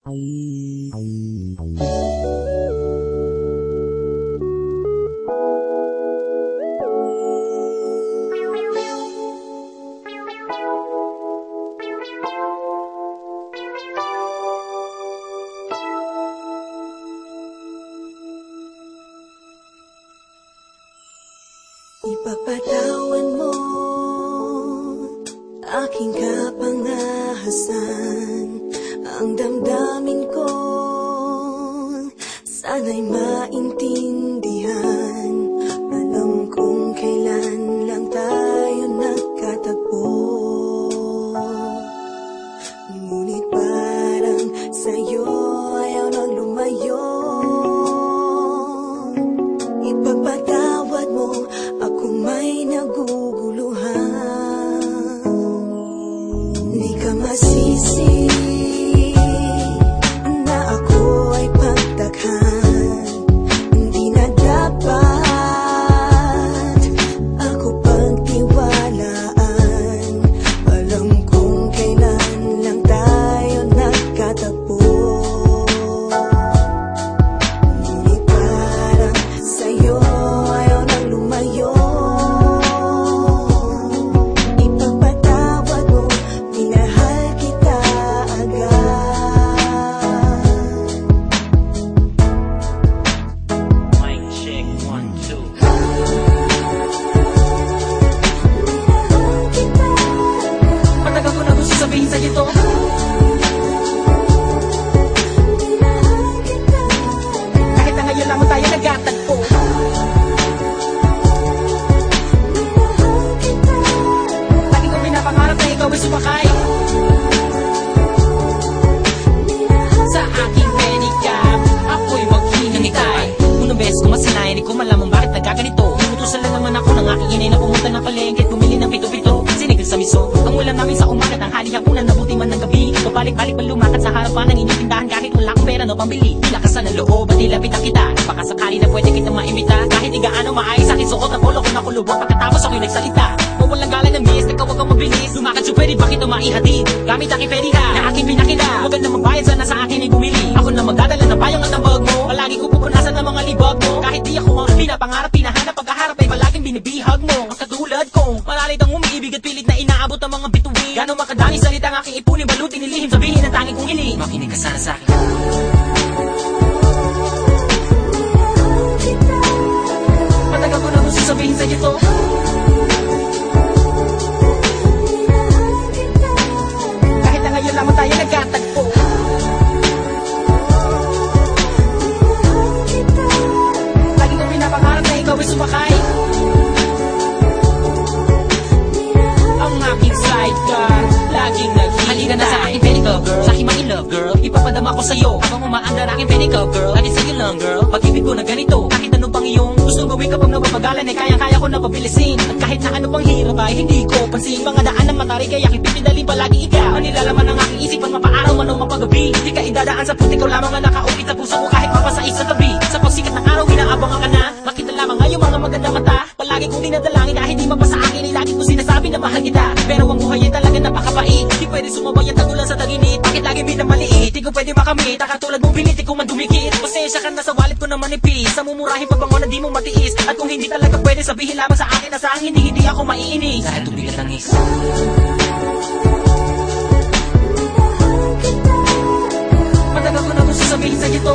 Ipapatawan mo aking kapangahasan, ang damdamin ko sana'y maintindihan. Alam kong kailan lang tayo nagkatagpo, ngunit parang sa'yo ayaw nang lumayo. Ipagpatawad mo akong may naguguluhan. Di ka masisi na ako ay pagtakhan. Hindi na dapat ako pagtiwalaan. Alam kong kailan lang tayo nagkatagpo, ngunit parang sa'yo ayaw nang lumayo. Ipagpatawad mo, minahal kita agad. Mic check, 1, 2. Matagal ko na gusto sabihin sa'yo to. Kahit na ngayon lamang tayo nagkatagpo, lagi kong pinapangarap na ikaw ay sumakay sa aking pedicab. Ako'y maghihintay. Unang beses ko masinayan, di ko malaman bakit nagkaganito. Inutusan lang naman ako ng aking inay na pumunta ng palengke at bumili ng pito-pito. Sinigal sa miso, ang ulam namin sa umaga, tanghali, hapunan, nabuti man ng gabi. Pabalik-balik pa lumakad sa harapan ng inyong tindahan kahit wala akong pera no pambili. Nilakasan ng loob at nilapitan kita. Baka sakali na pwede kitang maimita. Kahit di gaano maayos aking suot ang polo ko na kulubot. Pagkatapos ako'y nagsalita, mawalang galang ng miss, ikaw wag kang mabilis. Lumakad siya pwede ba kita maihatid? Gamit aking pedika na aking pinakita. Huwag na magbayad, sana sa akin ay bumili. Ako na magdadala ng payong at ng bag mo. Palagi ko pupunasan ng mga libag mo. Kahit di ako ang pinapangarap, pinahanap, pagkaharap ay palaging binibihag mo. Ang katulad ko, maralit ang umiibig at pilit na inaabot ang mga bituin. Gano'ng makadaming salita ang aking ipunin, balutin, nilihim, sabihin ang tanging kong hiling. Makinig ka sana sa akin. Matagal ko na gusto sabihin sa'yo to. Kahit na ngayon lamang tayo nagkatagpo, lagi kong pinapangarap na ikaw ay sumakay ang aking sidecar, laging naghihintay. Halika na sa aking pedicab girl, sa aking ma-in-love girl. Ipapadama ko sa'yo habang umaandar aking pedicab girl. Lagi sa'yo lang girl, pag-ibig ko na ganito. Kahit ano pang iyong gustong gawin kapag napapagalan ay kaya-kaya ko na pabilisin. At kahit na ano pang hirap ay hindi ko pansin. Mga daan ng matarik ay aking pipidalin palagi ikaw. Ang nilalaman ng aking isipan mapaaraw man o mapagabi. Di ka idadaan sa puti ko lamang ang nakaukit sa puso ko kahit mapasais sa tabi. Sa pagsikat ng araw inaabangan ka na. Makita lamang ngayong mga magandang mata. Palagi kong dinadalangin kahit di mapasa akin ay lagi ko sinasabi na mahal kita. Pero ang buhay ay talaga napakapait. Di pwede sumabay ang tagulan sa taginit. Bakit lagi minamaliit? Di ko pwede makamit. Katulad mong pilit, di ko man dumikit. Pasensya ka na sa wallet ko na manipis. Sa mumurahin pabango na di mo matiis. At kung hindi talaga pwede, sabihin lamang sa akin na sa akin hindi ako maiinis. Dahil tubigat ang is. Matagal ko na gusto sabihin sa'yo to.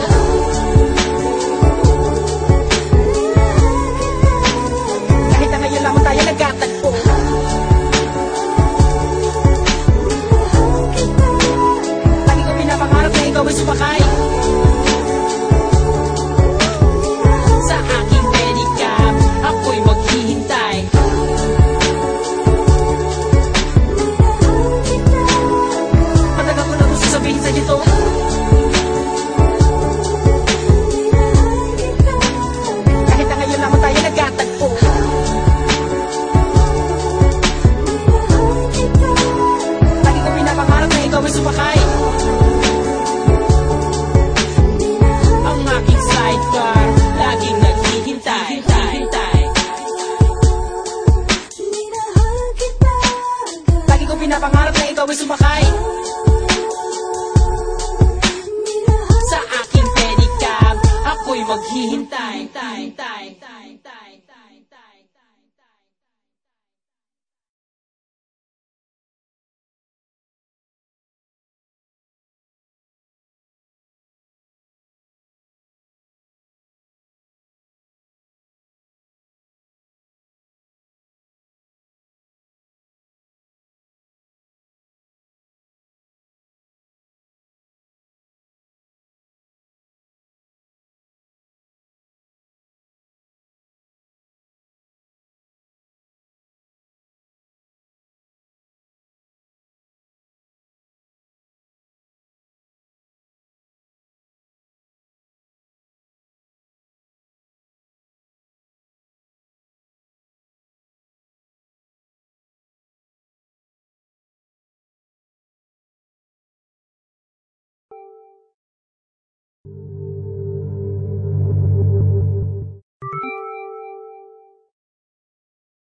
Kahit na ngayon lamang tayo nagkatagpo, lagi kong pinapangarap na ikaw ay sumakay sa aking pedicab. Ako'y maghihintay. Matagal ko na gusto sabihin sa'yo to. Kahit na ngayon lamang tayo nagkatagpo, lagi kong pinapangarap na ikaw ay sumakay ang aking sidecar, laging naghihintay. Lagi kong pinapangarap na ikaw ay sumakay ako'y maghihintay.